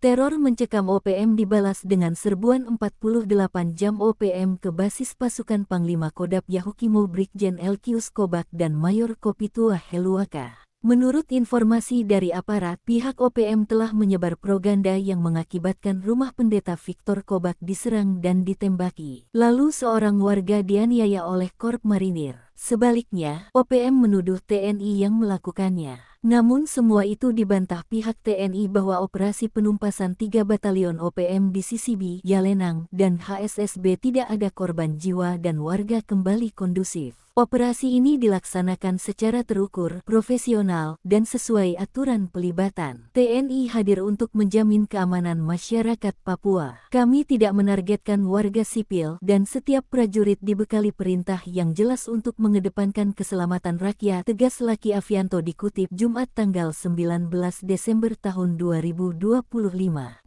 Teror mencekam OPM dibalas dengan serbuan 48 jam OPM ke basis pasukan Panglima Kodam Yahukimo Brigjen Elkius Kobak dan Mayor Kopitua Heluaka. Menurut informasi dari aparat, pihak OPM telah menyebar propaganda yang mengakibatkan rumah pendeta Victor Kobak diserang dan ditembaki. Lalu seorang warga dianiaya oleh Korps Marinir. Sebaliknya, OPM menuduh TNI yang melakukannya. Namun semua itu dibantah pihak TNI bahwa operasi penumpasan 3 batalion OPM di CCB, Yalenang, dan HSSB tidak ada korban jiwa dan warga kembali kondusif. Operasi ini dilaksanakan secara terukur, profesional, dan sesuai aturan pelibatan. TNI hadir untuk menjamin keamanan masyarakat Papua. Kami tidak menargetkan warga sipil dan setiap prajurit dibekali perintah yang jelas untuk mengedepankan keselamatan rakyat, tegas Laki Avianto dikutip Jumat tanggal 19 Desember tahun 2025.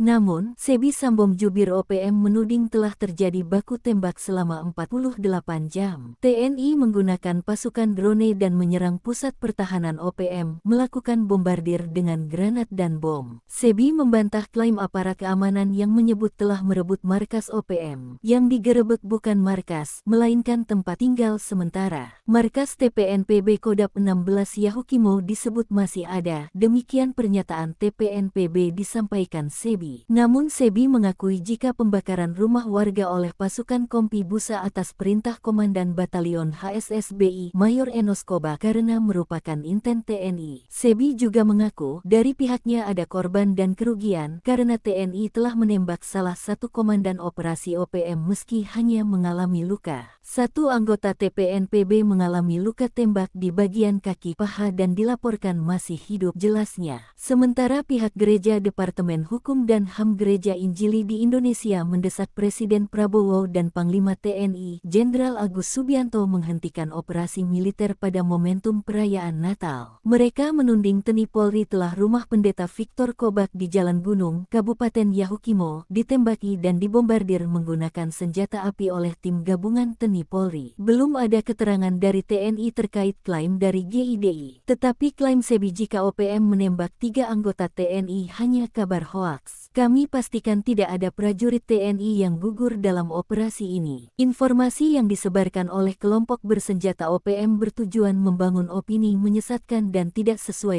Namun, Sebi Sambom jubir OPM menuding telah terjadi baku tembak selama 48 jam. TNI menggunakan pasukan drone dan menyerang pusat pertahanan OPM, melakukan bombardir dengan granat dan bom. Sebi membantah klaim aparat keamanan yang menyebut telah merebut markas OPM. Yang digerebek bukan markas, melainkan tempat tinggal sementara. Markas TPNPB Kodam 16 Yahukimo disebut masih ada, demikian pernyataan TPNPB disampaikan Sebi. Namun Sebi mengakui jika pembakaran rumah warga oleh pasukan Kompi Busa atas perintah Komandan Batalion HSSBI Mayor Enos Kobak karena merupakan inten TNI. Sebi juga mengaku dari pihaknya ada korban dan kerugian karena TNI telah menembak salah satu komandan operasi OPM meski hanya mengalami luka. Satu anggota TPNPB mengalami luka tembak di bagian kaki paha dan dilaporkan masih hidup, jelasnya. Sementara pihak Gereja Departemen Hukum dan HAM Gereja Injili di Indonesia mendesak Presiden Prabowo dan Panglima TNI Jenderal Agus Subianto menghentikan operasi militer pada momentum perayaan Natal. Mereka menuding TNI Polri telah rumah pendeta Victor Kobak di Jalan Gunung, Kabupaten Yahukimo, ditembaki dan dibombardir menggunakan senjata api oleh tim gabungan TNI Polri. Belum ada keterangan dari TNI terkait klaim dari GIDI. Tetapi klaim Sebi jika OPM menembak 3 anggota TNI hanya kabar hoaks. Kami pastikan tidak ada prajurit TNI yang gugur dalam operasi ini. Informasi yang disebarkan oleh kelompok bersenjata OPM bertujuan membangun opini menyesatkan dan tidak sesuai